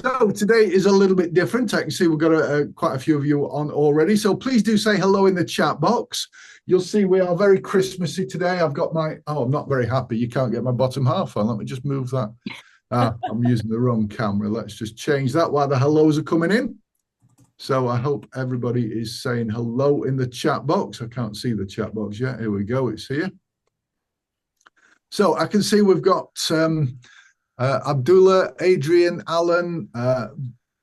So today is a little bit different. I can see we've got quite a few of you on already. So please do say hello in the chat box. You'll see we are very Christmassy today. I've got I'm not very happy. You can't get my bottom half on. Let me just move that. I'm using the wrong camera. Let's just change that while the hellos are coming in. So I hope everybody is saying hello in the chat box. I can't see the chat box yet. Here we go. It's here. So I can see we've got Abdullah, Adrian, Alan,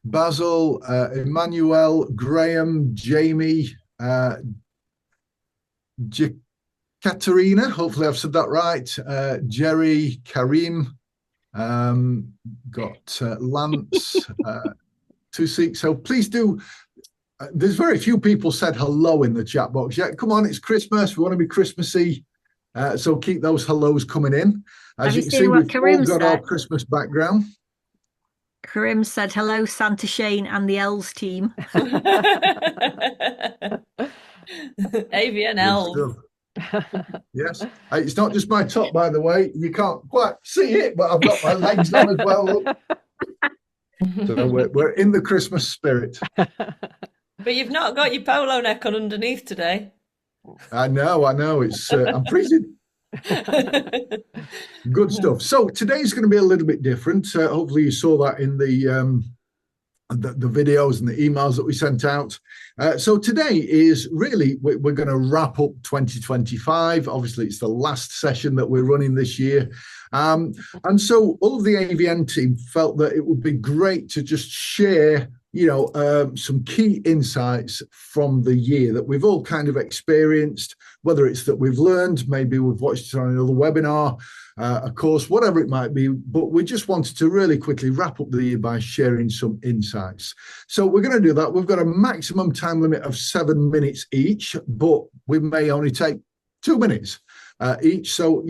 Basil, Emmanuel, Graham, Jamie, Katerina, hopefully I've said that right, Jerry, Karim, got Lance, Tusik. So please do. There's very few people said hello in the chat box yet. Come on, it's Christmas. We want to be Christmassy. So keep those hellos coming in. As you can see, we've all got our Christmas background. Karim said, hello, Santa Shane and the Elves team. AVN&x. Yes. It's not just my top, by the way. You can't quite see it, but I've got my legs on as well. So we're in the Christmas spirit. But you've not got your polo neck on underneath today. I know. It's I'm freezing. Good stuff. So today's going to be a little bit different. Hopefully you saw that in the videos and the emails that we sent out. So today is really, we're going to wrap up 2025. Obviously, it's the last session that we're running this year. And so all of the AVN team felt that it would be great to just share some key insights from the year that we've all kind of experienced, whether it's that we've learned, maybe we've watched it on another webinar, a course, whatever it might be. But we just wanted to really quickly wrap up the year by sharing some insights. So we're going to do that. We've got a maximum time limit of 7 minutes each, but we may only take 2 minutes each. So,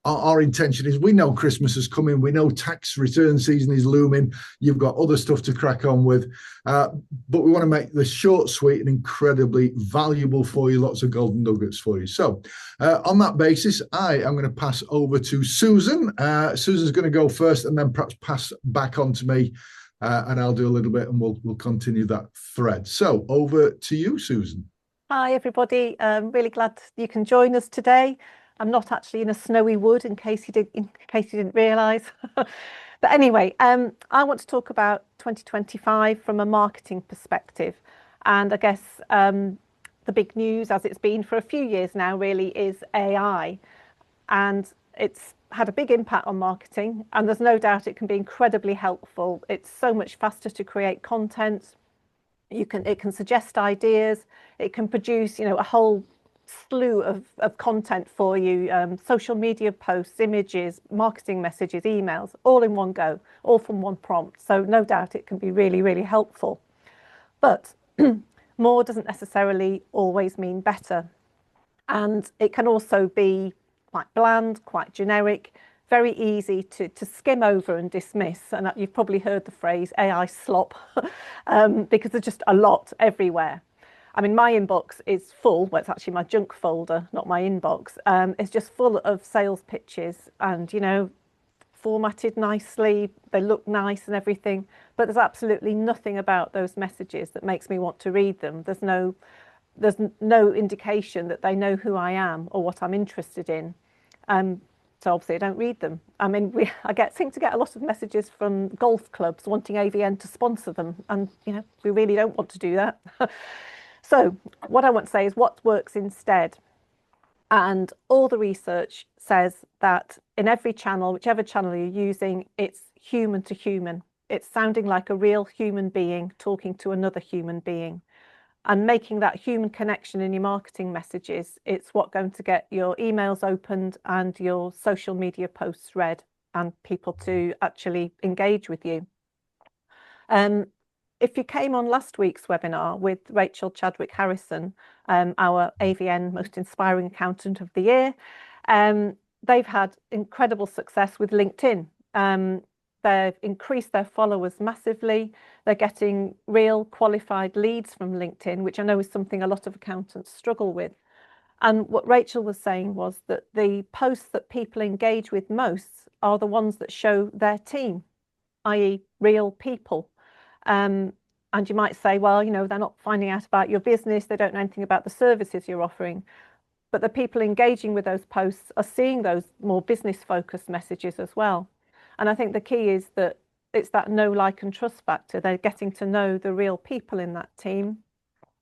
our intention is, we know Christmas is coming. We know tax return season is looming. You've got other stuff to crack on with. But we want to make this short, sweet, and incredibly valuable for you. Lots of golden nuggets for you. So on that basis, I am going to pass over to Susan. Susan's going to go first and then perhaps pass back on to me. And I'll do a little bit and we'll continue that thread. So over to you, Susan. Hi, everybody. Really glad you can join us today. I'm not actually in a snowy wood, in case you didn't realise. But anyway, I want to talk about 2025 from a marketing perspective. And I guess the big news, as it's been for a few years now, really is AI. And it's had a big impact on marketing. And there's no doubt it can be incredibly helpful. It's so much faster to create content. It can suggest ideas. It can produce, a whole slew of content for you, social media posts, images, marketing messages, emails, all in one go, all from one prompt. So no doubt it can be really, really helpful. But more doesn't necessarily always mean better. And it can also be quite bland, quite generic, very easy to skim over and dismiss. And you've probably heard the phrase AI slop, because there's just a lot everywhere. I mean, my inbox is full. Well, it's actually my junk folder, not my inbox. It's just full of sales pitches and, formatted nicely. They look nice and everything. But there's absolutely nothing about those messages that makes me want to read them. There's no indication that they know who I am or what I'm interested in. So obviously I don't read them. I mean, I seem to get a lot of messages from golf clubs wanting AVN to sponsor them. And, we really don't want to do that. So what I want to say is what works instead. And all the research says that in every channel, whichever channel you're using, it's human to human. It's sounding like a real human being talking to another human being. And making that human connection in your marketing messages, it's what's going to get your emails opened and your social media posts read and people to actually engage with you. If you came on last week's webinar with Rachel Chadwick Harrison, our AVN Most Inspiring Accountant of the Year, they've had incredible success with LinkedIn. They've increased their followers massively. They're getting real qualified leads from LinkedIn, which I know is something a lot of accountants struggle with. And what Rachel was saying was that the posts that people engage with most are the ones that show their team. i.e. real people. And you might say, well, you know, they're not finding out about your business, they don't know anything about the services you're offering. But the people engaging with those posts are seeing those more business-focused messages as well. And I think the key is that it's that know, like, and trust factor. They're getting to know the real people in that team,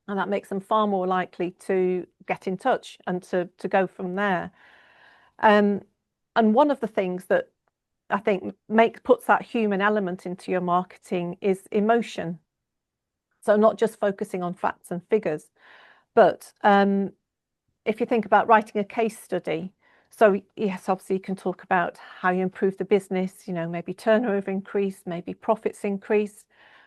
and that makes them far more likely to get in touch and to go from there. And one of the things that I think puts that human element into your marketing is emotion. So not just focusing on facts and figures, but if you think about writing a case study, so yes, obviously you can talk about how you improve the business, you know, maybe turnover increase, maybe profits increase.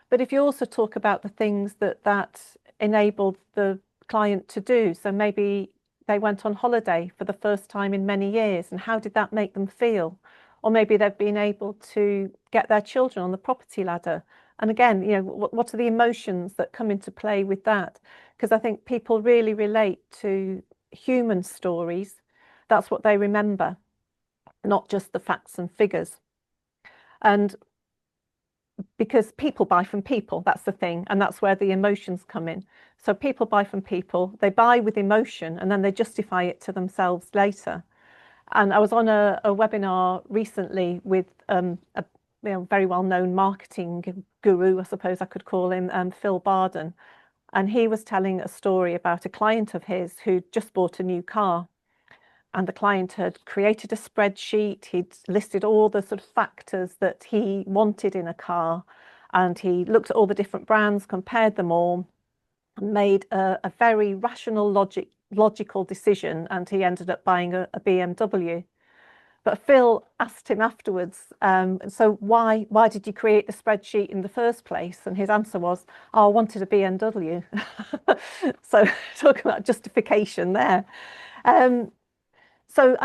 But if you also talk about the things that enabled the client to do, so maybe they went on holiday for the first time in many years, and how did that make them feel? Or maybe they've been able to get their children on the property ladder. And again, you know, what are the emotions that come into play with that? Because I think people really relate to human stories. That's what they remember, not just the facts and figures. And because people buy from people, that's the thing, and that's where the emotions come in. So people buy from people, they buy with emotion, and then they justify it to themselves later. And I was on a webinar recently with a very well-known marketing guru, I suppose I could call him, Phil Barden. And he was telling a story about a client of his who just bought a new car. And the client had created a spreadsheet. He'd listed all the sort of factors that he wanted in a car. And he looked at all the different brands, compared them all, and made a very rational, logical decision. And he ended up buying a BMW. But Phil asked him afterwards, so why did you create the spreadsheet in the first place? And his answer was, oh, I wanted a BMW. So talking about justification there. And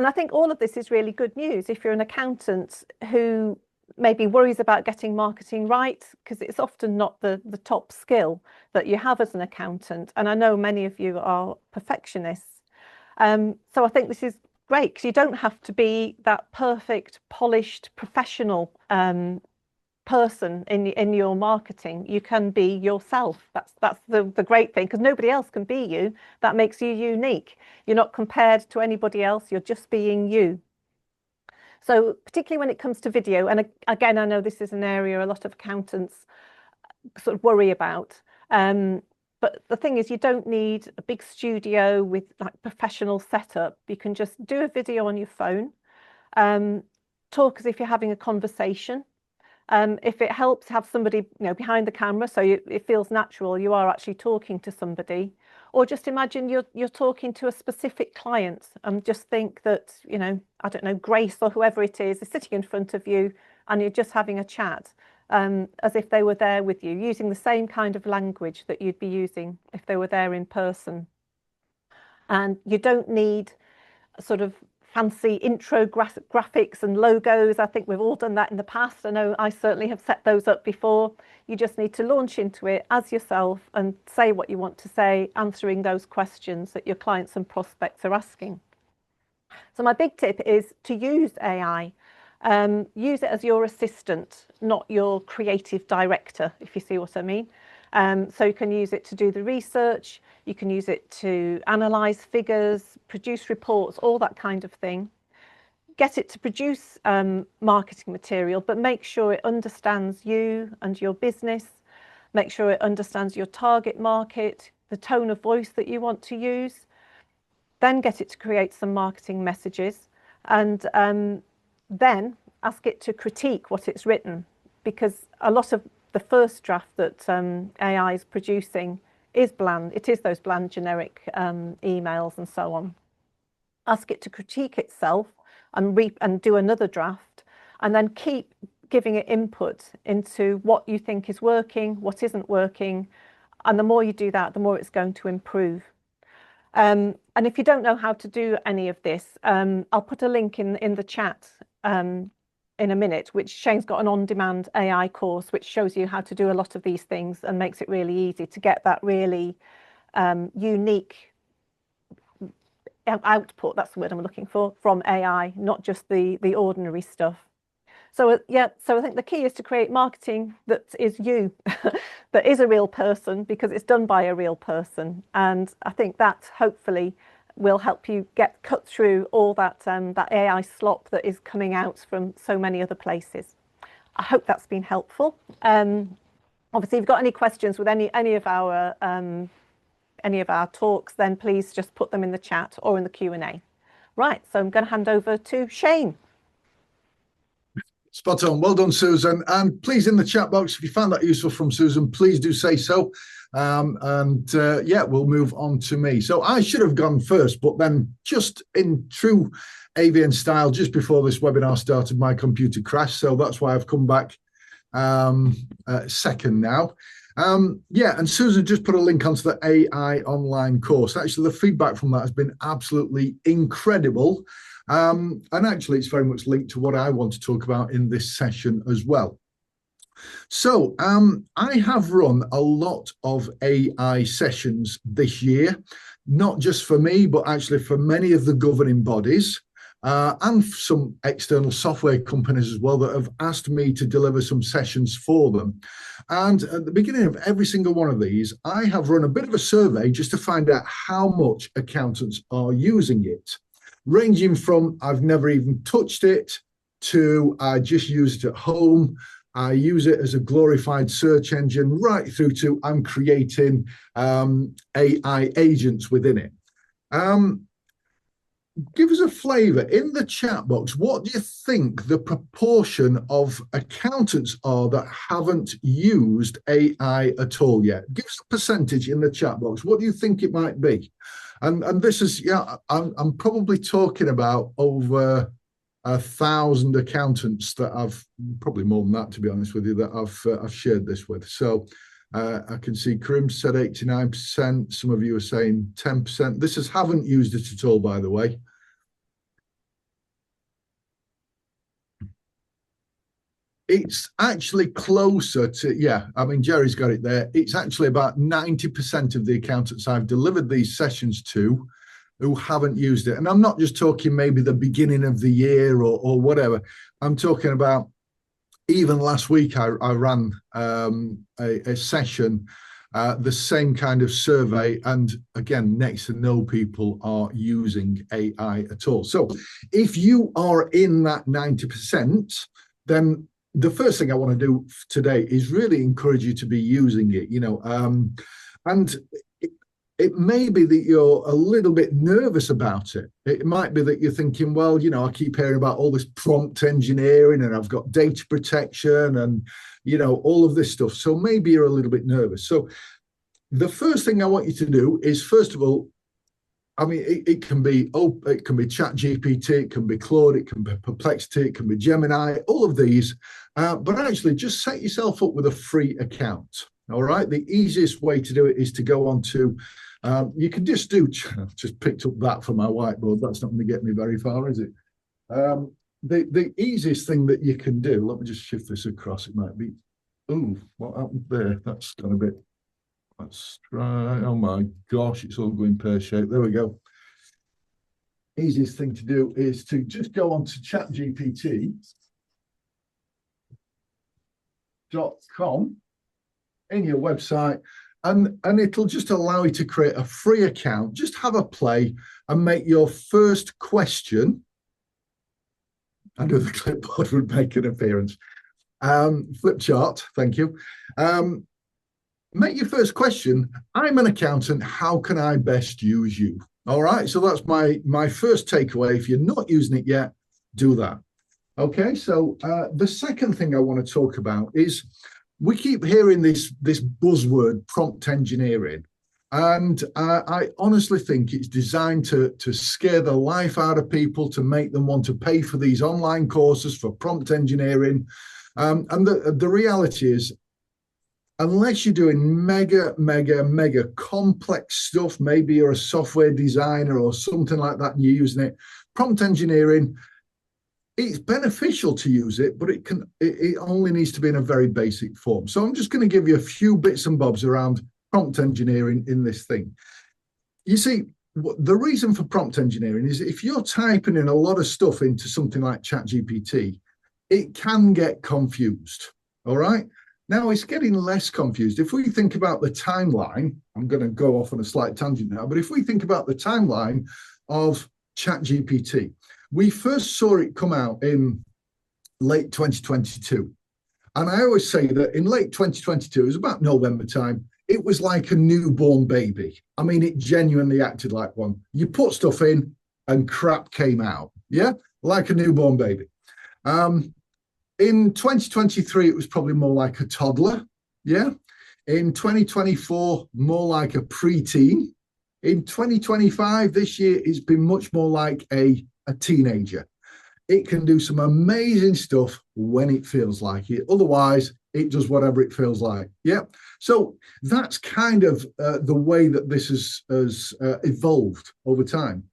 I think all of this is really good news if you're an accountant who maybe worries about getting marketing right, because it's often not the top skill that you have as an accountant. And I know many of you are perfectionists. So I think this is great, because you don't have to be that perfect, polished, professional person in your marketing. You can be yourself. That's the great thing, because nobody else can be you. That makes you unique. You're not compared to anybody else. You're just being you. So particularly when it comes to video, and again, I know this is an area a lot of accountants sort of worry about. But the thing is, you don't need a big studio with like professional setup. You can just do a video on your phone, talk as if you're having a conversation. If it helps, have somebody, you know, behind the camera, so it feels natural, you are actually talking to somebody. Or just imagine you're talking to a specific client, and just think that, you know, I don't know, Grace or whoever it is sitting in front of you, and you're just having a chat. As if they were there with you, using the same kind of language that you'd be using if they were there in person. And you don't need sort of fancy intro graphics and logos. I think we've all done that in the past. I know I certainly have set those up before. You just need to launch into it as yourself and say what you want to say, answering those questions that your clients and prospects are asking. So my big tip is to use AI. Use it as your assistant, not your creative director, if you see what I mean. So you can use it to do the research, you can use it to analyse figures, produce reports, all that kind of thing. Get it to produce marketing material, but make sure it understands you and your business. Make sure it understands your target market, the tone of voice that you want to use. Then get it to create some marketing messages, and then ask it to critique what it's written, because a lot of the first draft that AI is producing is bland. It is those bland generic emails and so on. Ask it to critique itself and do another draft, and then keep giving it input into what you think is working, what isn't working. And the more you do that, the more it's going to improve. And if you don't know how to do any of this, I'll put a link in the chat in a minute, which Shane's got an on-demand AI course which shows you how to do a lot of these things and makes it really easy to get that really unique output, that's the word I'm looking for, from AI, not just the ordinary stuff. So yeah, so I think the key is to create marketing that is you, that is a real person, because it's done by a real person. And I think that hopefully will help you cut through all that that AI slop that is coming out from so many other places. I hope that's been helpful. Obviously, if you've got any questions with any of our talks, then please just put them in the chat or in the Q&A. Right, so I'm going to hand over to Shane. Spot on. Well done, Susan. And please, in the chat box, if you found that useful from Susan, please do say so. Yeah, we'll move on to me. So I should have gone first, but then just in true AVN style, just before this webinar started, my computer crashed. So that's why I've come back second now. Yeah, and Susan just put a link onto the AI online course. Actually, the feedback from that has been absolutely incredible. And actually, it's very much linked to what I want to talk about in this session as well. So I have run a lot of AI sessions this year, not just for me, but actually for many of the governing bodies and some external software companies as well that have asked me to deliver some sessions for them. And at the beginning of every single one of these, I have run a bit of a survey just to find out how much accountants are using it, ranging from I've never even touched it to I just use it at home. I use it as a glorified search engine, right through to I'm creating AI agents within it. Give us a flavour in the chat box. What do you think the proportion of accountants are that haven't used AI at all yet? Give us a percentage in the chat box. What do you think it might be? And this is, yeah, I'm probably talking about over 1,000 accountants that I've, probably more than that, to be honest with you, that I've shared this with. So I can see Karim said 89%. Some of you are saying 10%. This is haven't used it at all, by the way. It's actually closer to, yeah, I mean, Jerry's got it there. It's actually about 90% of the accountants I've delivered these sessions to who haven't used it. And I'm not just talking maybe the beginning of the year or whatever. I'm talking about even last week I ran a session, the same kind of survey. And again, next to no people are using AI at all. So if you are in that 90%, then the first thing I want to do today is really encourage you to be using it, you know, and it may be that you're a little bit nervous about it. It might be that you're thinking, well, you know, I keep hearing about all this prompt engineering and I've got data protection and, you know, all of this stuff. So maybe you're a little bit nervous. So the first thing I want you to do is, first of all, I mean, it can be ChatGPT, it can be Claude, it can be Perplexity, it can be Gemini, all of these. But actually, just set yourself up with a free account. All right. The easiest way to do it is to go on to, you can just do, just picked up that from my whiteboard. That's not going to get me very far, is it? The easiest thing that you can do, let me just shift this across. It might be, oh, what happened there? That's gone a bit. Let's try. Oh my gosh, it's all going pear-shaped. There we go. Easiest thing to do is to just go on to chatgpt.com in your website, and it'll just allow you to create a free account. Just have a play and make your first question. I knew the clipboard would make an appearance. Flip chart, thank you. Make your first question, I'm an accountant, how can I best use you? All right, so that's my first takeaway. If you're not using it yet, do that. Okay, so the second thing I want to talk about is we keep hearing this buzzword, prompt engineering. And I honestly think it's designed to scare the life out of people, to make them want to pay for these online courses for prompt engineering. And the reality is, unless you're doing mega complex stuff, maybe you're a software designer or something like that and you're using it, prompt engineering, it's beneficial to use it, but it only needs to be in a very basic form. So I'm just going to give you a few bits and bobs around prompt engineering in this thing. You see, the reason for prompt engineering is if you're typing in a lot of stuff into something like ChatGPT, it can get confused. All right. Now it's getting less confused. If we think about the timeline, I'm going to go off on a slight tangent now, but if we think about the timeline of ChatGPT, we first saw it come out in late 2022. And I always say that in late 2022, it was about November time, it was like a newborn baby. I mean, it genuinely acted like one. You put stuff in and crap came out. Yeah, like a newborn baby. In 2023, it was probably more like a toddler. Yeah. In 2024, more like a preteen. In 2025, this year, it's been much more like a teenager. It can do some amazing stuff when it feels like it. Otherwise, it does whatever it feels like. Yeah. So that's kind of the way that this has evolved over time.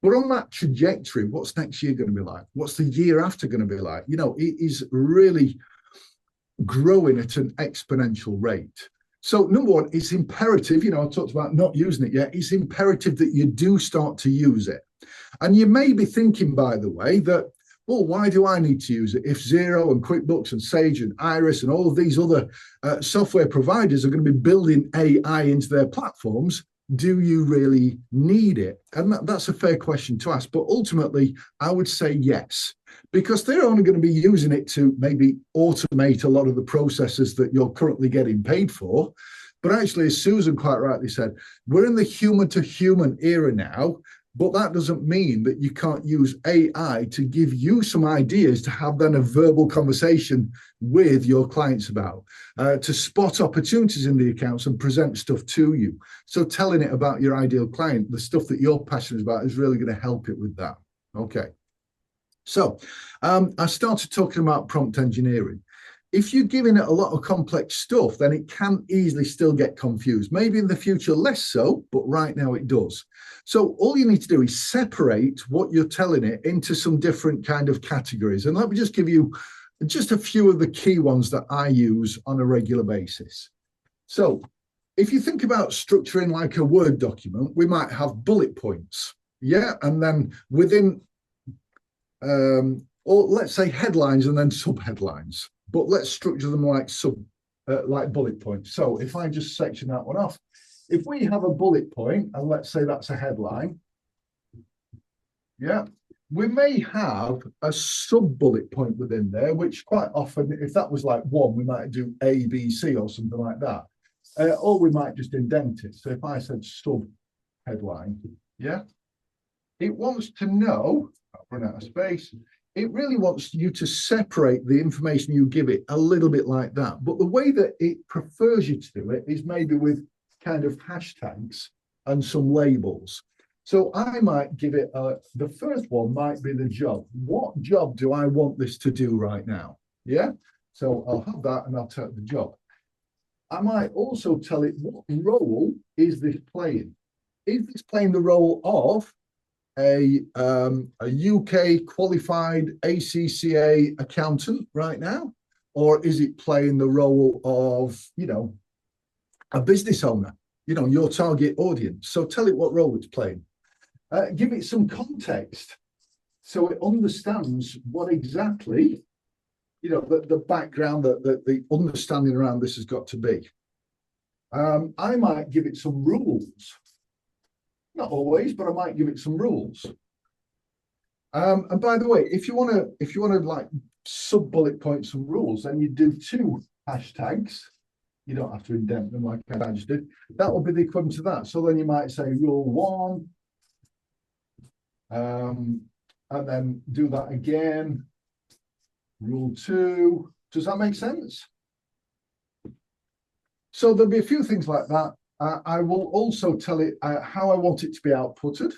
But on that trajectory, what's next year going to be like? What's the year after going to be like? You know, it is really growing at an exponential rate. So number one, it's imperative, you know, I talked about not using it yet. It's imperative that you do start to use it. And you may be thinking, by the way, that, well, why do I need to use it? If Xero and QuickBooks and Sage and Iris and all of these other software providers are going to be building AI into their platforms, do you really need it? And that's a fair question to ask. But ultimately, I would say yes, because they're only going to be using it to maybe automate a lot of the processes that you're currently getting paid for. But actually, as Susan quite rightly said, we're in the human to human era now. But that doesn't mean that you can't use AI to give you some ideas to have then a verbal conversation with your clients about, to spot opportunities in the accounts and present stuff to you. So telling it about your ideal client, the stuff that you're passionate about, is really going to help it with that. Okay. So I started talking about prompt engineering. If you're giving it a lot of complex stuff, then it can easily still get confused. Maybe in the future less so, but right now it does. So all you need to do is separate what you're telling it into some different kind of categories. And let me just give you just a few of the key ones that I use on a regular basis. So if you think about structuring like a Word document, we might have bullet points. Yeah. And then within, or let's say headlines and then subheadlines. But let's structure them like like bullet points. So if I just section that one off, if we have a bullet point, and let's say that's a headline, yeah, we may have a sub-bullet point within there, which quite often, if that was like one, we might do A, B, C or something like that. Or we might just indent it. So if I said sub-headline, yeah, it wants to know, I'll run out of space, it really wants you to separate the information you give it a little bit like that. But the way that it prefers you to do it is maybe with kind of hashtags and some labels. So I might give it, the first one might be the job. What job do I want this to do right now? Yeah. So I'll have that and I'll tell it the job. I might also tell it what role is this playing? Is this playing the role of a UK qualified ACCA accountant right now? Or is it playing the role of, you know, a business owner, you know, your target audience? So tell it what role it's playing. Give it some context so it understands what exactly, you know, the background, the understanding around this has got to be. I might give it some rules. Not always, but I might give it some rules. And by the way, if you want to like sub-bullet point some rules, then you do 2 hashtags. You don't have to indent them like I just did. That will be the equivalent to that. So then you might say rule 1, and then do that again. Rule 2. Does that make sense? So there'll be a few things like that. I will also tell it how I want it to be outputted.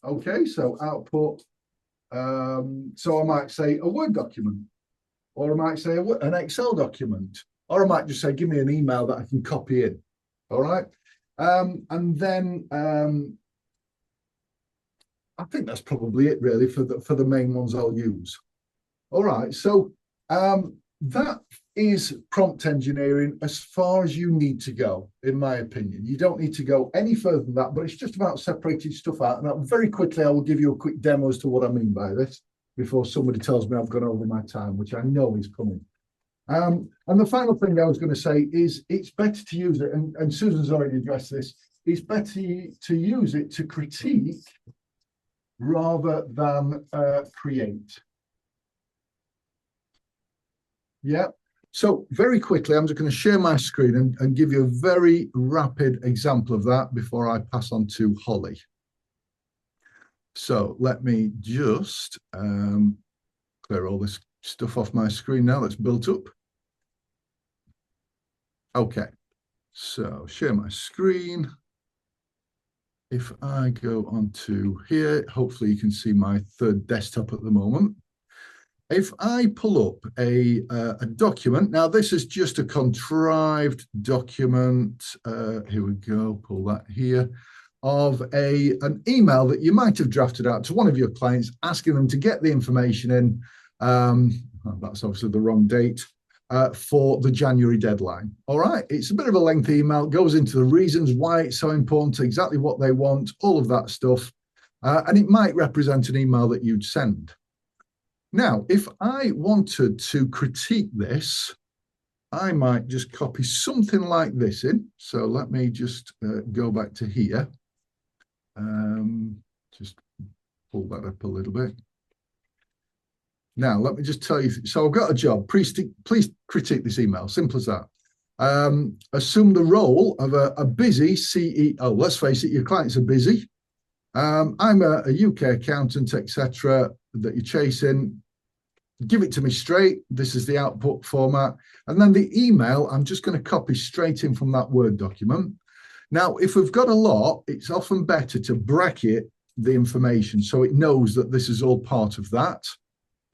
Okay, so output. So I might say a Word document, or I might say an Excel document, or I might just say, give me an email that I can copy in. All right. And then I think that's probably it really for the main ones I'll use. All right. So that is prompt engineering as far as you need to go, in my opinion. You don't need to go any further than that, but it's just about separating stuff out. And very quickly, I will give you a quick demo as to what I mean by this. before somebody tells me I've gone over my time, which I know is coming. And the final thing I was going to say is it's better to use it, and Susan's already addressed this, it's better to use it to critique rather than create. Yeah. So very quickly, I'm just going to share my screen and give you a very rapid example of that before I pass on to Holly. So let me just clear all this stuff off my screen now that's built up. Okay, so share my screen. If I go onto here, hopefully you can see my third desktop at the moment. If I pull up a document, now this is just a contrived document. Here we go, pull that here, of an email that you might have drafted out to one of your clients, asking them to get the information in. That's obviously the wrong date for the January deadline. All right, it's a bit of a lengthy email, goes into the reasons why it's so important, exactly what they want, all of that stuff, and it might represent an email that you'd send. Now, if I wanted to critique this, I might just copy something like this in. So let me just go back to here. Just pull that up a little bit. Now, let me just tell you. So I've got a job. Please critique this email. Simple as that. Assume the role of a busy CEO. Let's face it, your clients are busy. I'm a UK accountant, etc. that you're chasing. Give it to me straight. This is the output format. And then the email, I'm just going to copy straight in from that Word document. Now, if we've got a lot, it's often better to bracket the information so it knows that this is all part of that.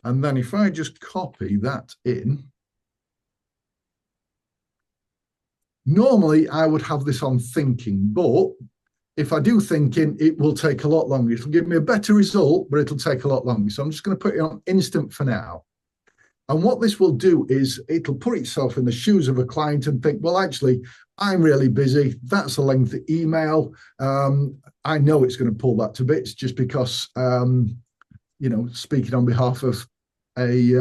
And then if I just copy that in, normally I would have this on thinking, but if I do thinking, it will take a lot longer. It'll give me a better result, but it'll take a lot longer. So I'm just going to put it on instant for now. And what this will do is it'll put itself in the shoes of a client and think, well, actually, I'm really busy. That's a lengthy email. I know it's going to pull that to bits just because, you know, speaking on behalf of a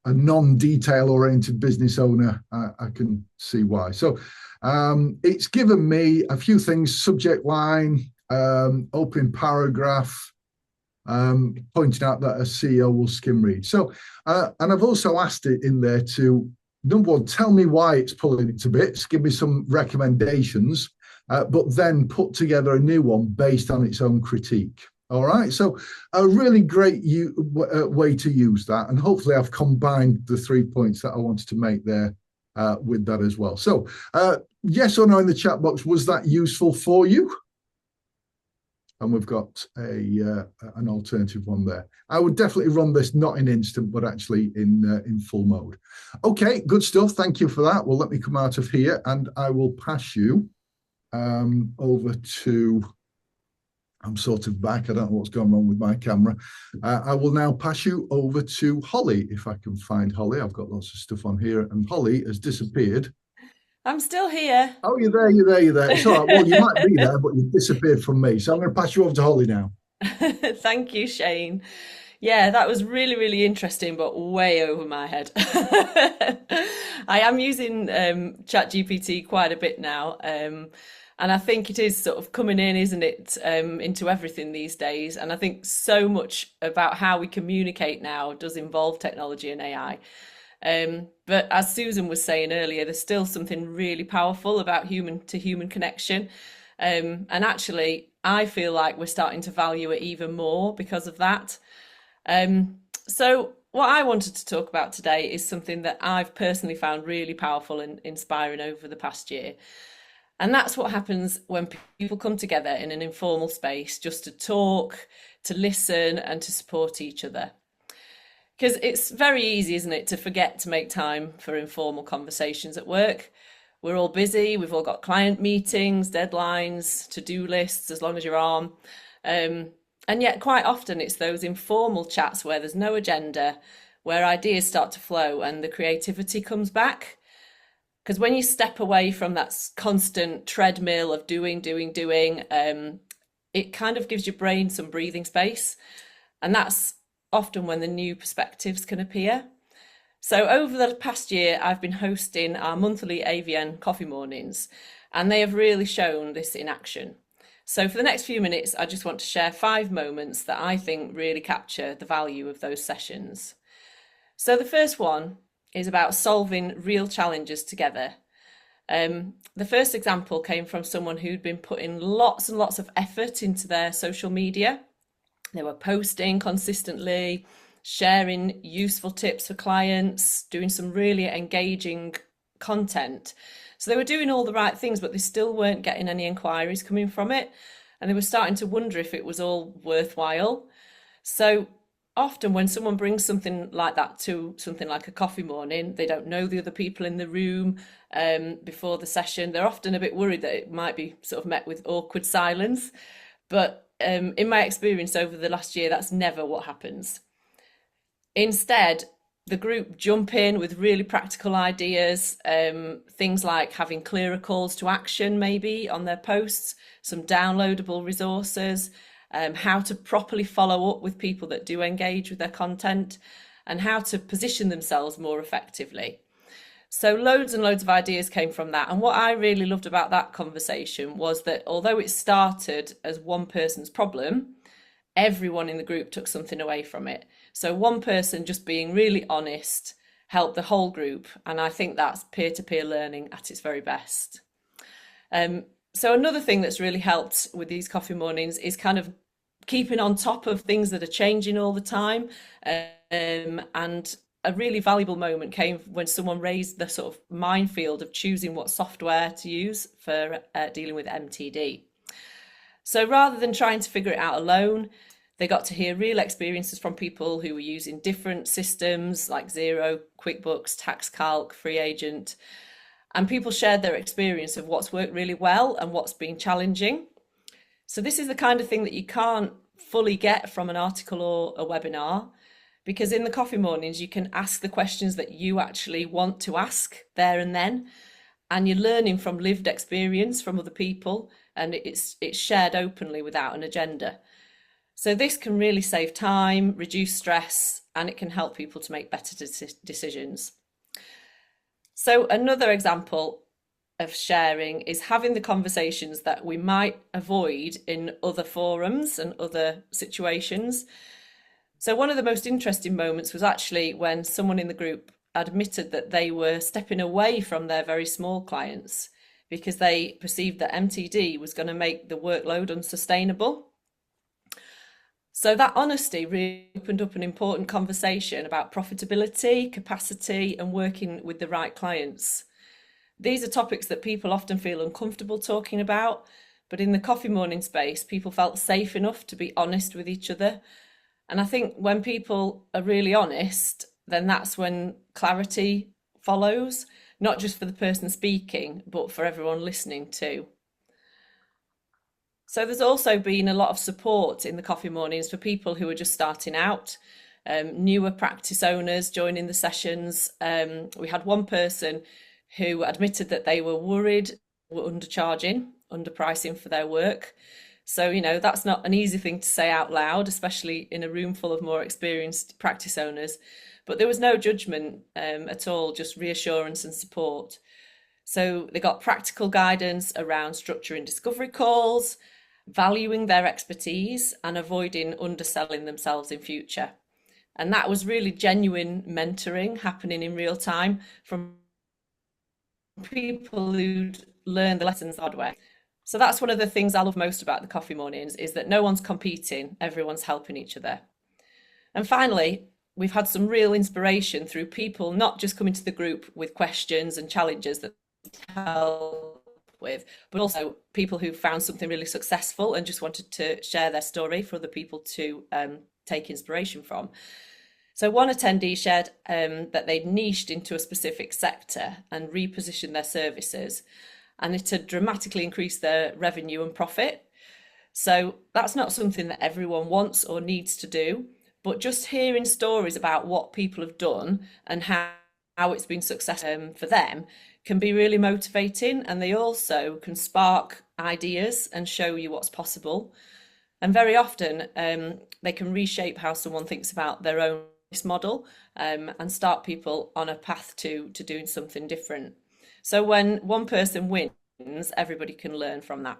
non-detail oriented business owner, I can see why. So it's given me a few things: subject line, opening paragraph, pointing out that a CEO will skim read. So, and I've also asked it in there to, number one, tell me why it's pulling it to bits, give me some recommendations, but then put together a new one based on its own critique. All right, so a really great way to use that, and hopefully I've combined the 3 points that I wanted to make there with that as well. So yes or no in the chat box, was that useful for you? And we've got an alternative one there. I would definitely run this not in instant, but actually in full mode. Okay, good stuff. Thank you for that. Well, let me come out of here and I will pass you over to, I'm sort of back. I don't know what's going on with my camera. I will now pass you over to Holly, if I can find Holly. I've got lots of stuff on here, and Holly has disappeared. I'm still here. Oh, you're there, you're there, you're there. It's all right. Well, you might be there, but you've disappeared from me. So I'm going to pass you over to Holly now. Thank you, Shane. Yeah, that was really, really interesting, but way over my head. I am using ChatGPT quite a bit now. And I think it is sort of coming in, isn't it, into everything these days. And I think so much about how we communicate now does involve technology and AI. But as Susan was saying earlier, there's still something really powerful about human-to-human connection. And actually, I feel like we're starting to value it even more because of that. So what I wanted to talk about today is something that I've personally found really powerful and inspiring over the past year. And that's what happens when people come together in an informal space just to talk, to listen, and to support each other. Because it's very easy, isn't it, to forget to make time for informal conversations at work. We're all busy, we've all got client meetings, deadlines, to-do lists, as long as you're on. And yet quite often it's those informal chats where there's no agenda, where ideas start to flow and the creativity comes back. Because when you step away from that constant treadmill of doing, it kind of gives your brain some breathing space. And that's often when the new perspectives can appear. So over the past year, I've been hosting our monthly AVN coffee mornings, and they have really shown this in action. So for the next few minutes, I just want to share 5 moments that I think really capture the value of those sessions. So the first one is about solving real challenges together. The first example came from someone who'd been putting lots and lots of effort into their social media. They were posting consistently, sharing useful tips for clients, doing some really engaging content. So they were doing all the right things, but they still weren't getting any inquiries coming from it. And they were starting to wonder if it was all worthwhile. So often when someone brings something like that to something like a coffee morning, they don't know the other people in the room before the session. They're often a bit worried that it might be sort of met with awkward silence. But in my experience over the last year, that's never what happens. Instead, the group jump in with really practical ideas, things like having clearer calls to action maybe on their posts, some downloadable resources, how to properly follow up with people that do engage with their content, and how to position themselves more effectively. So loads and loads of ideas came from that. And what I really loved about that conversation was that although it started as one person's problem, everyone in the group took something away from it. So one person just being really honest helped the whole group. And I think that's peer-to-peer learning at its very best. So another thing that's really helped with these coffee mornings is kind of keeping on top of things that are changing all the time. And a really valuable moment came when someone raised the sort of minefield of choosing what software to use for dealing with MTD. So rather than trying to figure it out alone, they got to hear real experiences from people who were using different systems like Xero, QuickBooks, TaxCalc, FreeAgent, and people shared their experience of what's worked really well and what's been challenging. So this is the kind of thing that you can't fully get from an article or a webinar, because in the coffee mornings, you can ask the questions that you actually want to ask there and then, and you're learning from lived experience from other people, and it's shared openly without an agenda. So this can really save time, reduce stress, and it can help people to make better decisions. So another example of sharing is having the conversations that we might avoid in other forums and other situations. So one of the most interesting moments was actually when someone in the group admitted that they were stepping away from their very small clients because they perceived that MTD was going to make the workload unsustainable. So that honesty really opened up an important conversation about profitability, capacity, and working with the right clients. These are topics that people often feel uncomfortable talking about, but in the coffee morning space, people felt safe enough to be honest with each other. And I think when people are really honest, then that's when clarity follows, not just for the person speaking, but for everyone listening too. So there's also been a lot of support in the coffee mornings for people who are just starting out, newer practice owners joining the sessions. We had one person who admitted that they were worried, were underpricing for their work. So, you know, that's not an easy thing to say out loud, especially in a room full of more experienced practice owners. But there was no judgment at all, just reassurance and support. So they got practical guidance around structuring discovery calls, valuing their expertise, and avoiding underselling themselves in future. And that was really genuine mentoring happening in real time from people who'd learned the lessons the hard way. So that's one of the things I love most about the coffee mornings, is that no one's competing, everyone's helping each other. And finally, we've had some real inspiration through people not just coming to the group with questions and challenges that help with, but also people who found something really successful and just wanted to share their story for other people to take inspiration from. So one attendee shared that they'd niched into a specific sector and repositioned their services, and it had dramatically increased their revenue and profit. So that's not something that everyone wants or needs to do, but just hearing stories about what people have done and how it's been successful for them can be really motivating, and they also can spark ideas and show you what's possible. And very often they can reshape how someone thinks about their own model and start people on a path to doing something different. So when one person wins, everybody can learn from that.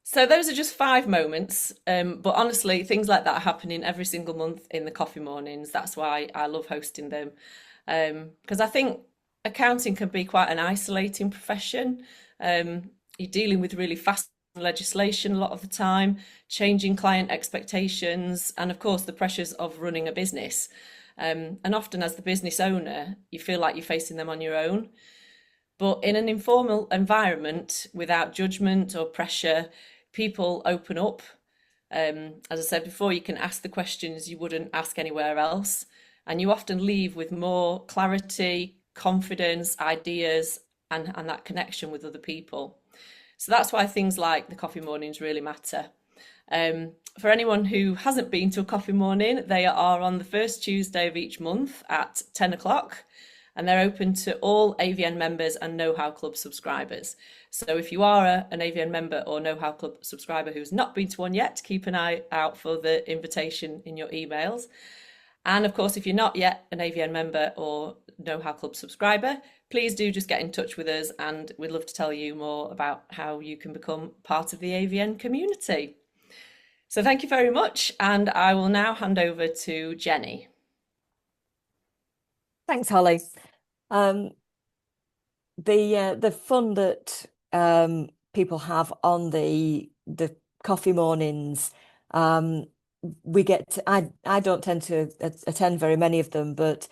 So those are just 5 moments, but honestly, things like that are happening every single month in the coffee mornings. That's why I love hosting them, because I think accounting can be quite an isolating profession. You're dealing with really fast legislation a lot of the time, changing client expectations, and of course the pressures of running a business. And often as the business owner, you feel like you're facing them on your own. But in an informal environment, without judgment or pressure, people open up. As I said before, you can ask the questions you wouldn't ask anywhere else. And you often leave with more clarity, confidence, ideas, and that connection with other people. So that's why things like the coffee mornings really matter. For anyone who hasn't been to a coffee morning, they are on the first Tuesday of each month at 10 o'clock. And they're open to all AVN members and Know-How Club subscribers. So if you are an AVN member or Know-How Club subscriber who's not been to one yet, keep an eye out for the invitation in your emails. And of course, if you're not yet an AVN member or Know-How Club subscriber, please do just get in touch with us, and we'd love to tell you more about how you can become part of the AVN community. So thank you very much, and I will now hand over to Jenny. Thanks, Holly. The fun that people have on the coffee mornings, we get to, I don't tend to attend very many of them, but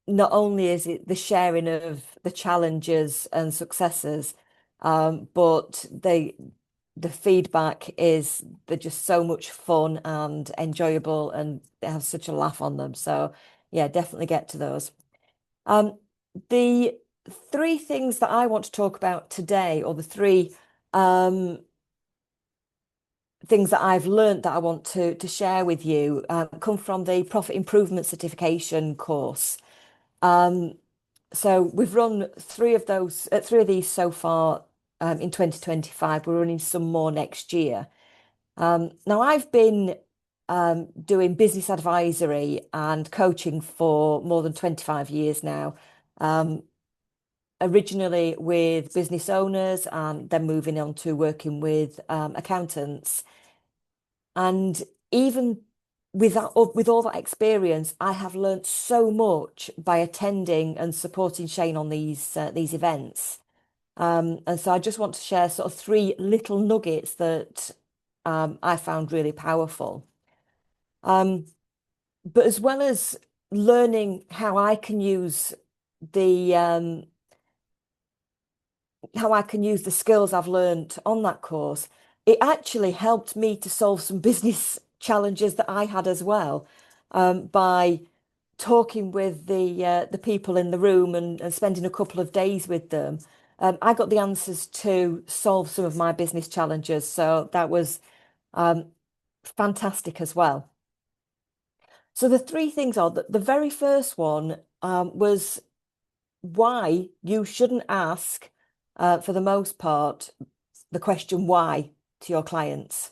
not only is it the sharing of the challenges and successes, but the feedback is they're just so much fun and enjoyable, and they have such a laugh on them. So yeah, definitely get to those. The 3 things that I want to talk about today, or the 3 things that I've learned that I want to share with you, come from the Profit Improvement Certification course. So we've run 3 of these so far in 2025. We're running some more next year. Now I've been doing business advisory and coaching for more than 25 years now. Originally with business owners, and then moving on to working with accountants. And even with all that experience, I have learned so much by attending and supporting Shane on these events. And so I just want to share sort of 3 little nuggets that I found really powerful. But as well as learning how I can use the skills I've learned on that course, it actually helped me to solve some business challenges that I had as well, by talking with the people in the room and spending a couple of days with them. I got the answers to solve some of my business challenges, so that was fantastic as well. So the 3 things are that the very first one was why you shouldn't ask, for the most part, the question why to your clients.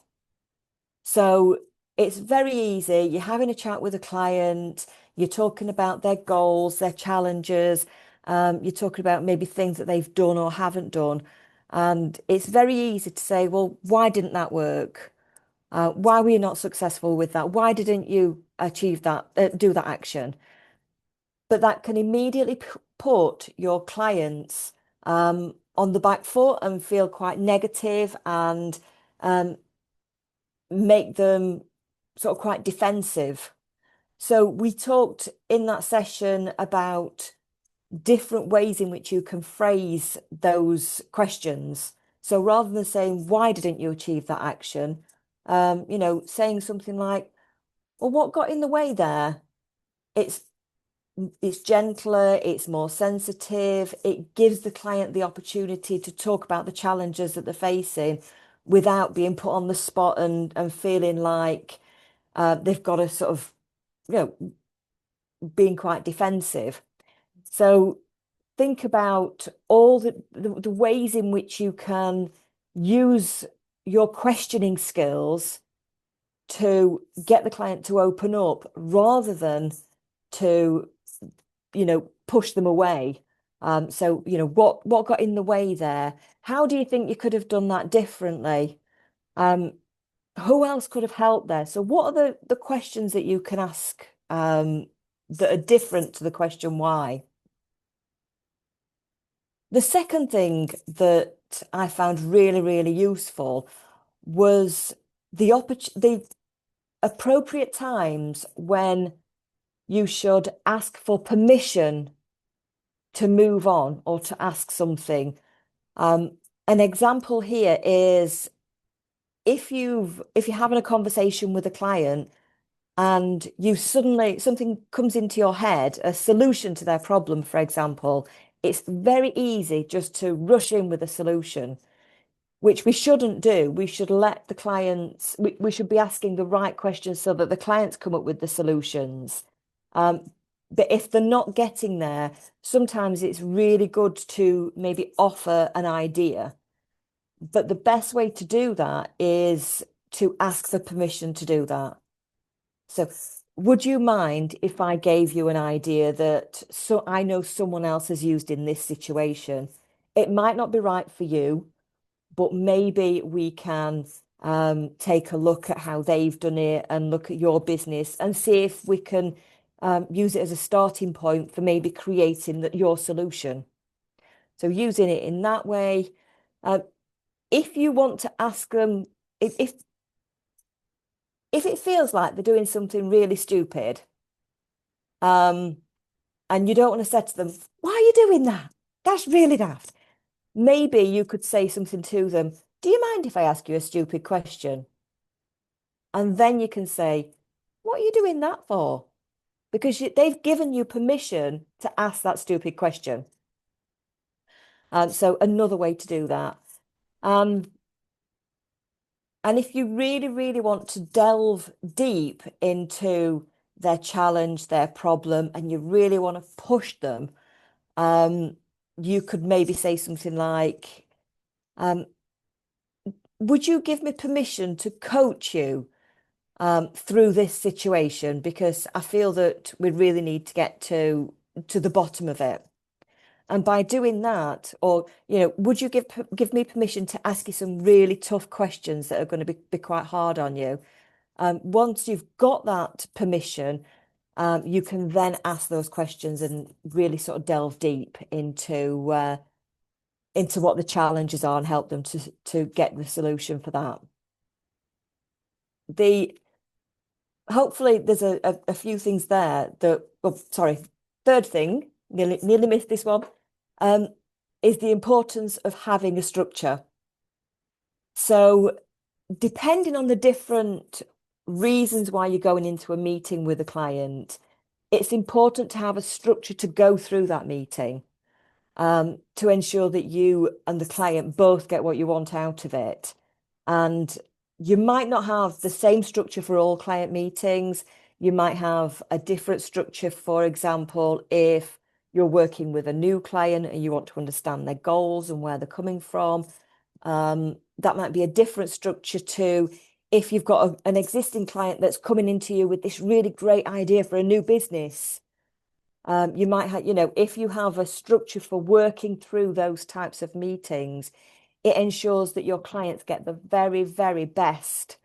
So it's very easy. You're having a chat with a client, you're talking about their goals, their challenges, you're talking about maybe things that they've done or haven't done. And it's very easy to say, well, why didn't that work? Why were you not successful with that? Why didn't you achieve that, do that action? But that can immediately put your clients on the back foot and feel quite negative, and make them sort of quite defensive. So we talked in that session about different ways in which you can phrase those questions. So rather than saying, why didn't you achieve that action? Saying something like, well, what got in the way there? It's gentler, it's more sensitive, it gives the client the opportunity to talk about the challenges that they're facing without being put on the spot and feeling like they've got to sort of, being quite defensive. So think about all the ways in which you can use your questioning skills to get the client to open up rather than to, push them away. So, what got in the way there? How do you think you could have done that differently? Who else could have helped there? So what are the questions that you can ask that are different to the question why? The second thing that I found really, really useful was the appropriate times when you should ask for permission to move on or to ask something. An example here is if you're having a conversation with a client and you suddenly something comes into your head, a solution to their problem, for example, it's very easy just to rush in with a solution, which we shouldn't do. We should let the clients, we should be asking the right questions so that the clients come up with the solutions. But if they're not getting there, sometimes it's really good to maybe offer an idea. But the best way to do that is to ask for permission to do that. So would you mind if I gave you an idea that I know someone else has used in this situation? It might not be right for you, but maybe we can take a look at how they've done it and look at your business and see if we can use it as a starting point for maybe creating your solution. So using it in that way. If you want to ask them, if it feels like they're doing something really stupid, and you don't want to say to them, why are you doing that? That's really daft. Maybe you could say something to them. Do you mind if I ask you a stupid question? And then you can say, what are you doing that for? Because they've given you permission to ask that stupid question. So another way to do that. And if you really, really want to delve deep into their challenge, their problem, and you really want to push them, you could maybe say something like, would you give me permission to coach you through this situation? Because I feel that we really need to get to the bottom of it. And by doing that, or, would you give me permission to ask you some really tough questions that are going to be quite hard on you? Once you've got that permission, you can then ask those questions and really sort of delve deep into what the challenges are and help them to get the solution for that. Hopefully there's a few things there that, third thing, nearly missed this one, is the importance of having a structure. So depending on the different reasons why you're going into a meeting with a client, it's important to have a structure to go through that meeting, to ensure that you and the client both get what you want out of it. And you might not have the same structure for all client meetings. You might have a different structure, for example, if you're working with a new client and you want to understand their goals and where they're coming from. That might be a different structure to if you've got an existing client that's coming into you with this really great idea for a new business. You might have, if you have a structure for working through those types of meetings, it ensures that your clients get the very, very best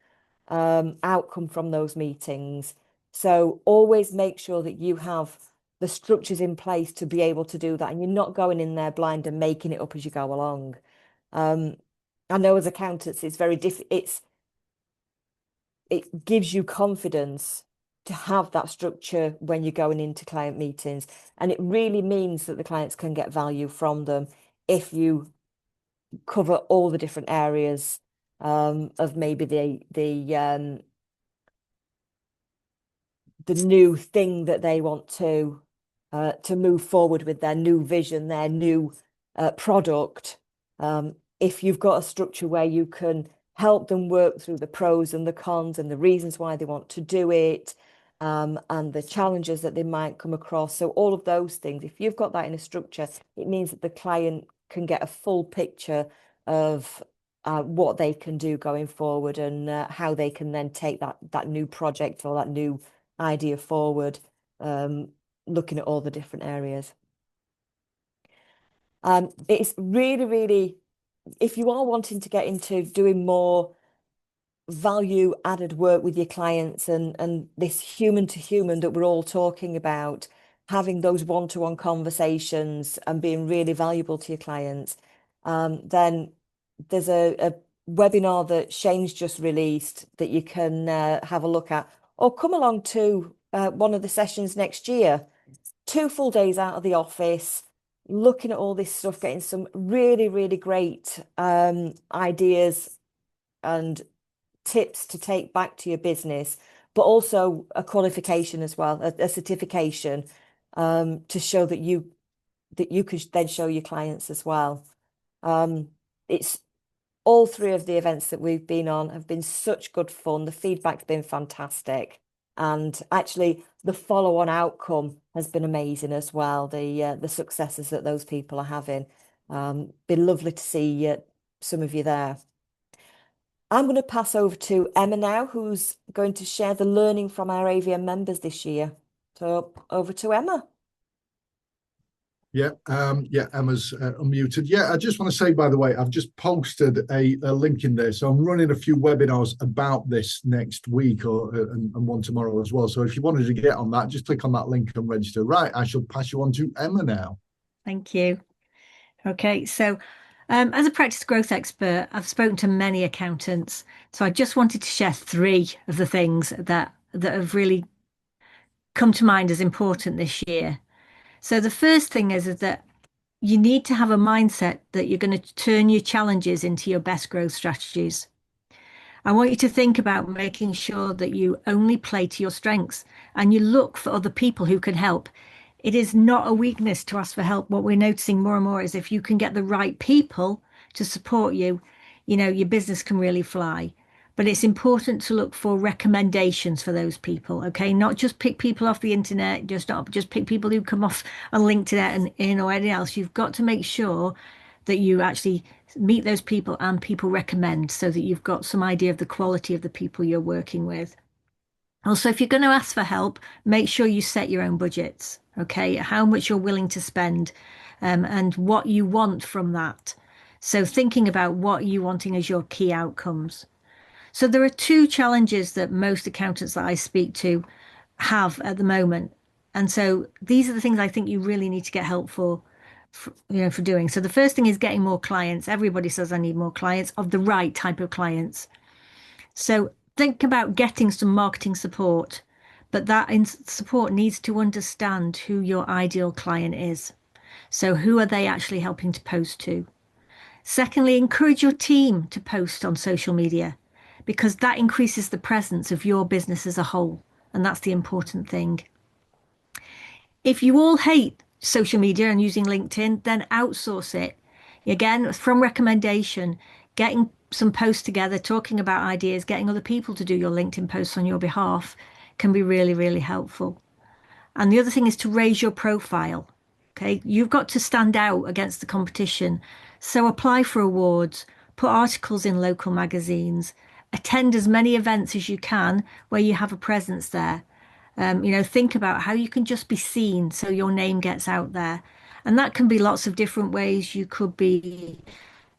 outcome from those meetings. So always make sure that you have the structures in place to be able to do that, and you're not going in there blind and making it up as you go along. I know as accountants, it's very it gives you confidence to have that structure when you're going into client meetings, and it really means that the clients can get value from them if you cover all the different areas of maybe the new thing that they want to move forward with, their new vision, their new product. If you've got a structure where you can help them work through the pros and the cons and the reasons why they want to do it, and the challenges that they might come across. So all of those things, if you've got that in a structure, it means that the client can get a full picture of what they can do going forward, and how they can then take that new project or that new idea forward, looking at all the different areas. It's really, really, if you are wanting to get into doing more value added work with your clients, and this human to human that we're all talking about, having those one-to-one conversations and being really valuable to your clients, then there's a webinar that Shane's just released that you can have a look at, or come along to one of the sessions next year. 2 full days out of the office, looking at all this stuff, getting some really, really great ideas and tips to take back to your business, but also a qualification as well, a certification, to show that you could then show your clients as well. It's all 3 of the events that we've been on have been such good fun. The feedback's been fantastic, and actually the follow-on outcome has been amazing as well. The successes that those people are having. Been lovely to see some of you there. I'm going to pass over to Emma now, who's going to share the learning from our AVN members this year. So over to Emma. Yeah, Emma's unmuted. Yeah, I just want to say, by the way, I've just posted a link in there. So I'm running a few webinars about this next week, and one tomorrow as well. So if you wanted to get on that, just click on that link and register. Right, I shall pass you on to Emma now. Thank you. Okay, so as a practice growth expert, I've spoken to many accountants. So I just wanted to share 3 of the things that have really come to mind as important this year. So the first thing is that you need to have a mindset that you're going to turn your challenges into your best growth strategies. I want you to think about making sure that you only play to your strengths and you look for other people who can help. It is not a weakness to ask for help. What we're noticing more and more is if you can get the right people to support you, your business can really fly. But it's important to look for recommendations for those people, okay? Not just pick people off the internet, just pick people who come off on LinkedIn or anything else. You've got to make sure that you actually meet those people and people recommend, so that you've got some idea of the quality of the people you're working with. Also, if you're going to ask for help, make sure you set your own budgets, okay? How much you're willing to spend, and what you want from that. So thinking about what you're wanting as your key outcomes. So there are 2 challenges that most accountants that I speak to have at the moment. And so these are the things I think you really need to get help for doing. So the first thing is getting more clients. Everybody says I need more clients, of the right type of clients. So think about getting some marketing support, but that support needs to understand who your ideal client is. So who are they actually helping to post to? Secondly, encourage your team to post on social media, because that increases the presence of your business as a whole. And that's the important thing. If you all hate social media and using LinkedIn, then outsource it. Again, from recommendation, getting some posts together, talking about ideas, getting other people to do your LinkedIn posts on your behalf can be really, really helpful. And the other thing is to raise your profile. Okay, you've got to stand out against the competition. So apply for awards, put articles in local magazines, attend as many events as you can where you have a presence there. Think about how you can just be seen so your name gets out there. And that can be lots of different ways. You could be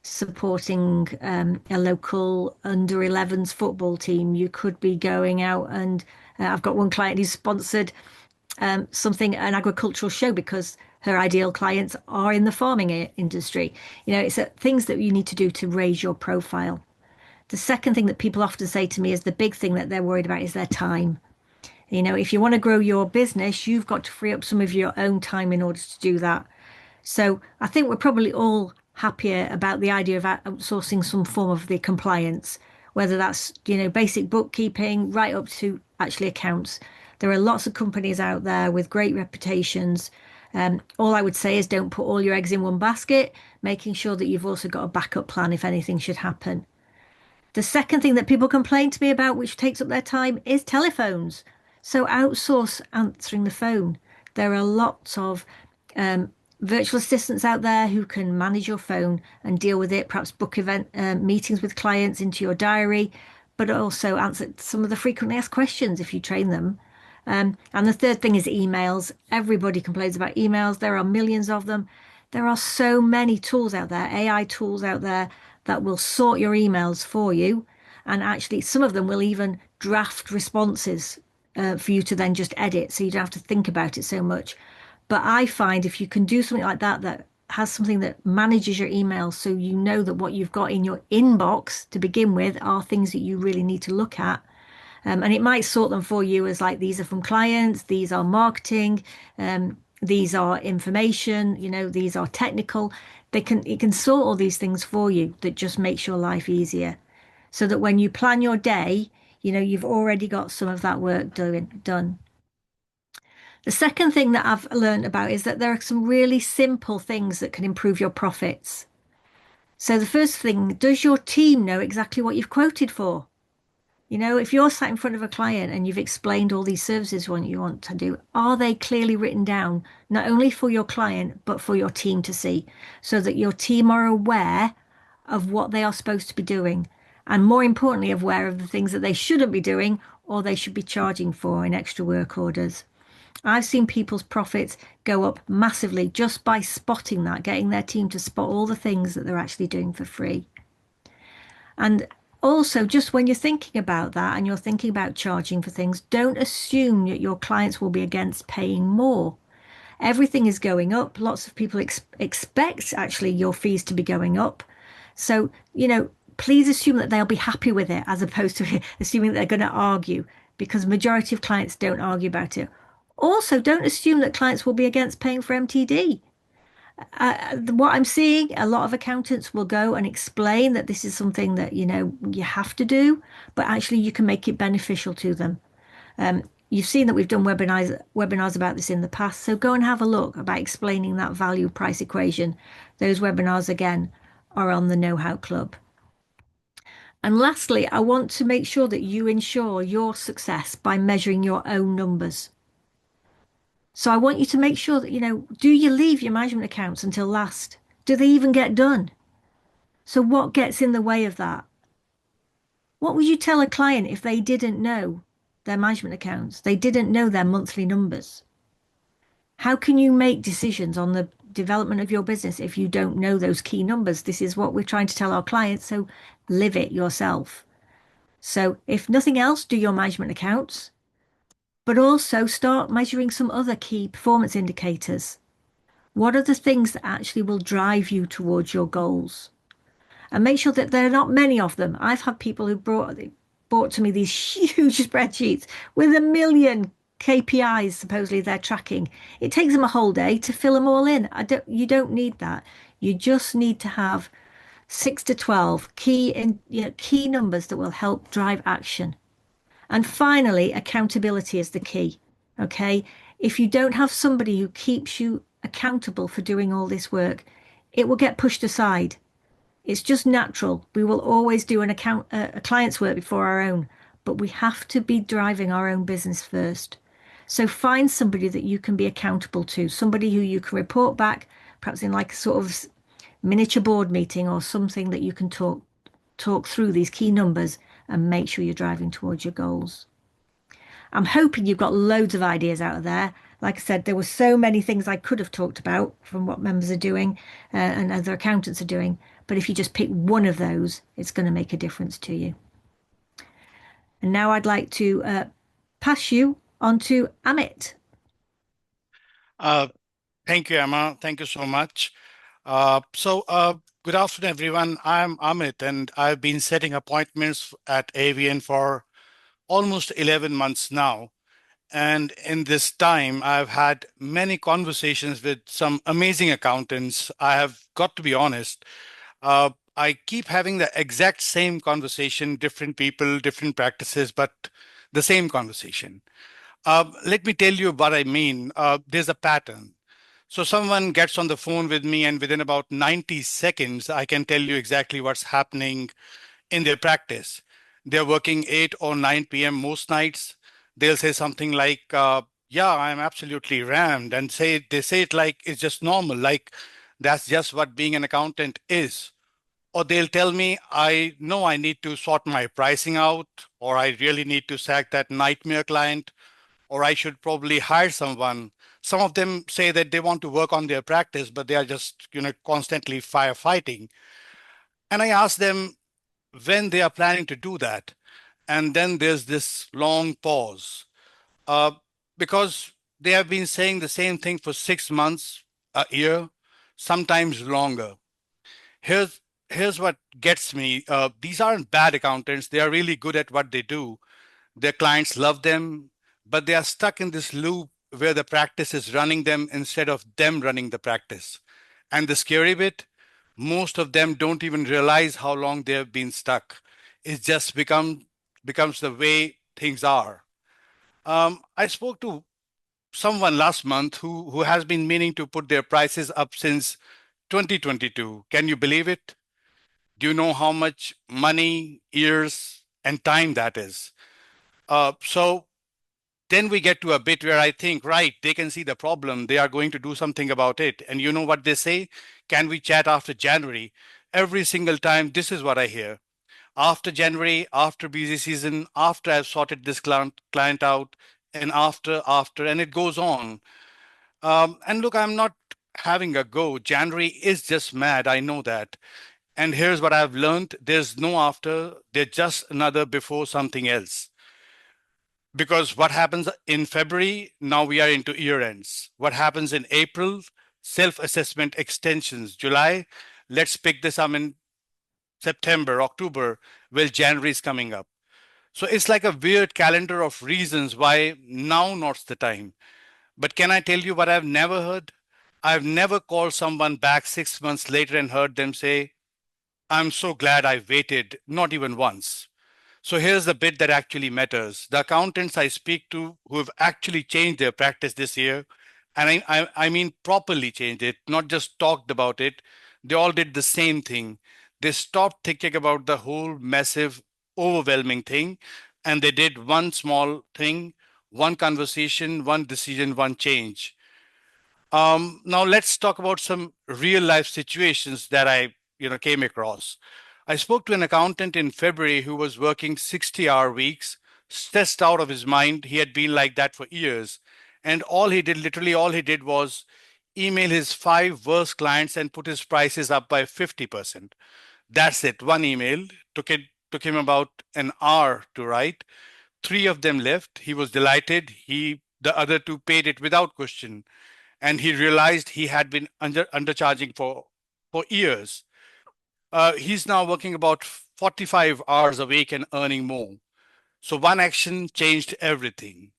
supporting a local under 11s football team. You could be going out and I've got one client who's sponsored an agricultural show because her ideal clients are in the farming industry. It's things that you need to do to raise your profile. The second thing that people often say to me is the big thing that they're worried about is their time. If you want to grow your business, you've got to free up some of your own time in order to do that. So I think we're probably all happier about the idea of outsourcing some form of the compliance, whether that's, basic bookkeeping right up to actually accounts. There are lots of companies out there with great reputations. All I would say is don't put all your eggs in one basket, making sure that you've also got a backup plan if anything should happen. The second thing that people complain to me about, which takes up their time, is telephones. So outsource answering the phone. There are lots of virtual assistants out there who can manage your phone and deal with it, perhaps book event meetings with clients into your diary, but also answer some of the frequently asked questions if you train them. And the third thing is emails. Everybody complains about emails. There are millions of them. There are so many tools out there, AI tools out there that will sort your emails for you. And actually, some of them will even draft responses for you to then just edit. So you don't have to think about it so much. But I find if you can do something like that, that has something that manages your emails, so you know that what you've got in your inbox to begin with are things that you really need to look at. And it might sort them for you as like, these are from clients, these are marketing, these are information, these are technical. It can sort all these things for you that just makes your life easier. So that when you plan your day, you've already got some of that work done. The second thing that I've learned about is that there are some really simple things that can improve your profits. So the first thing, does your team know exactly what you've quoted for? If you're sat in front of a client and you've explained all these services you want to do, are they clearly written down, not only for your client, but for your team to see, so that your team are aware of what they are supposed to be doing, and more importantly, aware of the things that they shouldn't be doing or they should be charging for in extra work orders. I've seen people's profits go up massively just by spotting that, getting their team to spot all the things that they're actually doing for free. And also, just when you're thinking about that and you're thinking about charging for things, don't assume that your clients will be against paying more. Everything is going up. Lots of people expect actually your fees to be going up. So, please assume that they'll be happy with it, as opposed to assuming that they're going to argue, because majority of clients don't argue about it. Also, don't assume that clients will be against paying for MTD. What I'm seeing, a lot of accountants will go and explain that this is something that, you have to do, but actually you can make it beneficial to them. You've seen that we've done webinars about this in the past, so go and have a look about explaining that value price equation. Those webinars, again, are on the Know How Club. And lastly, I want to make sure that you ensure your success by measuring your own numbers. So I want you to make sure that, do you leave your management accounts until last? Do they even get done? So what gets in the way of that? What would you tell a client if they didn't know their management accounts? They didn't know their monthly numbers. How can you make decisions on the development of your business if you don't know those key numbers? This is what we're trying to tell our clients, so live it yourself. So if nothing else, do your management accounts, but also start measuring some other key performance indicators. What are the things that actually will drive you towards your goals? And make sure that there are not many of them. I've had people who brought to me these huge spreadsheets with 1 million KPIs supposedly they're tracking. It takes them a whole day to fill them all in. You don't need that. You just need to have 6 to 12 key numbers that will help drive action. And finally, accountability is the key. Okay. If you don't have somebody who keeps you accountable for doing all this work, it will get pushed aside. It's just natural. We will always do a client's work before our own, but we have to be driving our own business first. So find somebody that you can be accountable to, somebody who you can report back, perhaps in like a sort of miniature board meeting or something that you can talk through these key numbers and make sure you're driving towards your goals. I'm hoping you've got loads of ideas out of there. Like I said, there were so many things I could have talked about from what members are doing and other accountants are doing. But if you just pick one of those, it's going to make a difference to you. And now I'd like to pass you on to Amit. Thank you, Emma. Thank you so much. Good afternoon, everyone. I'm Amit, and I've been setting appointments at AVN for almost 11 months now. And in this time, I've had many conversations with some amazing accountants. I have got to be honest. I keep having the exact same conversation, different people, different practices, but the same conversation. Let me tell you what I mean. There's a pattern. So someone gets on the phone with me, and within about 90 seconds, I can tell you exactly what's happening in their practice. They're working 8 or 9 p.m. most nights. They'll say something like, Yeah, I'm absolutely rammed. And they say it like it's just normal, like that's just what being an accountant is. Or they'll tell me, I know I need to sort my pricing out, or I really need to sack that nightmare client, or I should probably hire someone. Some of them say that they want to work on their practice, but they are just, constantly firefighting. And I ask them when they are planning to do that. And then there's this long pause, uh, because they have been saying the same thing for 6 months, a year, sometimes longer. Here's here's what gets me. These aren't bad accountants. They are really good at what they do. Their clients love them, but they are stuck in this loop where the practice is running them instead of them running the practice. And the scary bit, most of them don't even realize how long they have been stuck. It just becomes the way things are. I spoke to someone last month who has been meaning to put their prices up since 2022. Can you believe it? Do you know how much money, years, and time that is? So then we get to a bit where I think, right, they can see the problem. They are going to do something about it. And you know what they say? Can we chat after January? Every single time, this is what I hear. After January, after busy season, after I've sorted this client out, and after, and it goes on. And look, I'm not having a go. January is just mad. I know that. And here's what I've learned. There's no after. There's just another before something else. Because what happens in February, now we are into year ends. What happens in April, self-assessment extensions. July, let's pick this up in September, October, well, January is coming up. So it's like a weird calendar of reasons why now not's the time. But can I tell you what I've never heard? I've never called someone back 6 months later and heard them say, I'm so glad I waited, not even once. So here's the bit that actually matters. The accountants I speak to who have actually changed their practice this year, and I mean properly changed it, not just talked about it, they all did the same thing. They stopped thinking about the whole massive, overwhelming thing, and they did one small thing, one conversation, one decision, one change. Now let's talk about some real life situations that I came across. I spoke to an accountant in February who was working 60-hour weeks, stressed out of his mind. He had been like that for years. And literally all he did was email his 5 worst clients and put his prices up by 50%. That's it. One email took him about an hour to write. 3 of them left. He was delighted. The other 2 paid it without question. And he realized he had been undercharging for years. He's now working about 45 hours a week and earning more. So one action changed everything.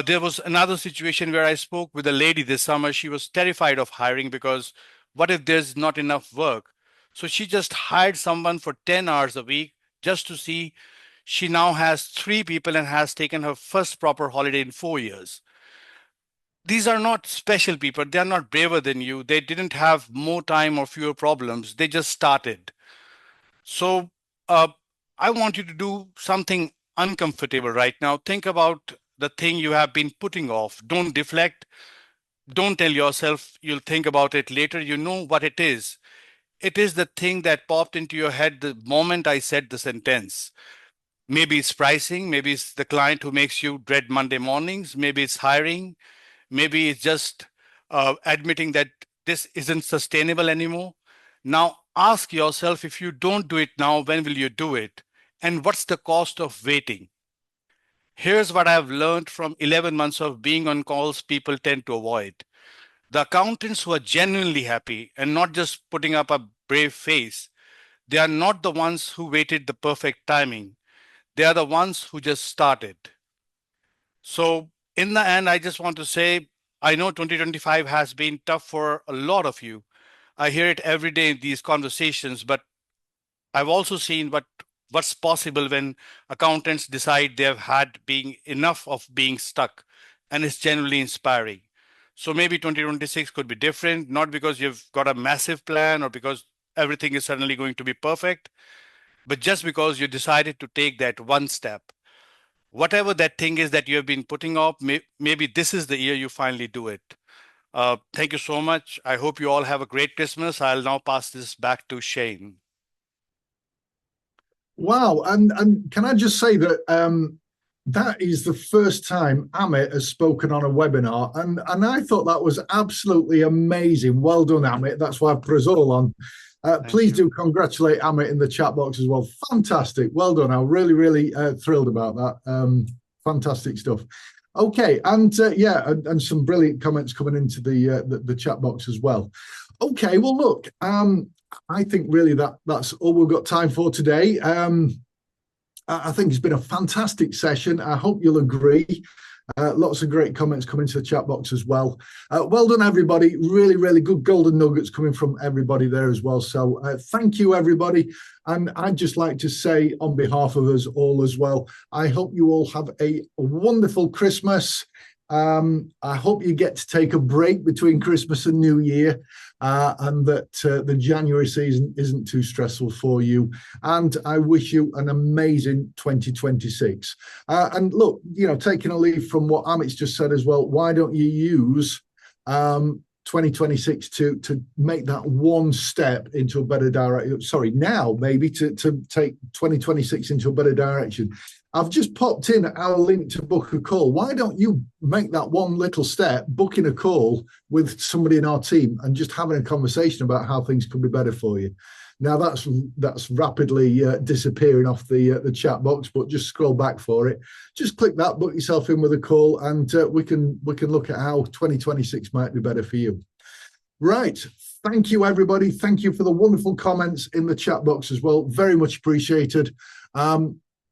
There was another situation where I spoke with a lady this summer. She was terrified of hiring because what if there's not enough work? So she just hired someone for 10 hours a week just to see. She now has 3 people and has taken her first proper holiday in 4 years. These are not special people. They are not braver than you. They didn't have more time or fewer problems. They just started. So I want you to do something uncomfortable right now. Think about the thing you have been putting off. Don't deflect. Don't tell yourself you'll think about it later. You know what it is. It is the thing that popped into your head the moment I said the sentence. Maybe it's pricing. Maybe it's the client who makes you dread Monday mornings. Maybe it's hiring. Maybe it's just admitting that this isn't sustainable anymore. Now ask yourself, if you don't do it now, when will you do it? And what's the cost of waiting? Here's what I've learned from 11 months of being on calls people tend to avoid. The accountants who are genuinely happy and not just putting up a brave face, they are not the ones who waited the perfect timing. They are the ones who just started. So in the end, I just want to say, I know 2025 has been tough for a lot of you. I hear it every day in these conversations, but I've also seen what's possible when accountants decide they have had being enough of being stuck, and it's genuinely inspiring. So maybe 2026 could be different, not because you've got a massive plan or because everything is suddenly going to be perfect, but just because you decided to take that one step. whatever that thing is that you have been putting off, maybe this is the year you finally do it. Thank you so much. I hope you all have a great Christmas. I'll now pass this back to Shane. Wow, and can I just say that that is the first time Amit has spoken on a webinar, and I thought that was absolutely amazing. Well done, Amit. That's why I put us all on. Please do congratulate Amit in the chat box as well. Fantastic. Well done. I'm really, really thrilled about that. Fantastic stuff. Okay, and yeah, and some brilliant comments coming into the chat box as well. Okay, well, look, I think really that's all we've got time for today. I think it's been a fantastic session. I hope you'll agree. Lots of great comments coming to the chat box as well. Well done, everybody. Really, really good golden nuggets coming from everybody there as well. So thank you, everybody. And I'd just like to say on behalf of us all as well, I hope you all have a wonderful Christmas. I hope you get to take a break between Christmas and New Year, and that the January season isn't too stressful for you. And I wish you an amazing 2026. And look, you know, taking a leaf from what Amit's just said as well, why don't you use 2026 to make that one step into a better direction? Sorry, now maybe to take 2026 into a better direction. I've just popped in our link to book a call. Why don't you make that one little step, booking a call with somebody in our team and just having a conversation about how things could be better for you? Now that's rapidly disappearing off the chat box, but just scroll back for it. Just click that, book yourself in with a call, and we can look at how 2026 might be better for you. Right. Thank you, everybody. Thank you for the wonderful comments in the chat box as well. Very much appreciated.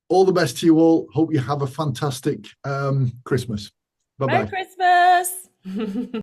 All the best to you all. Hope you have a fantastic Christmas. Bye-bye. Merry Christmas.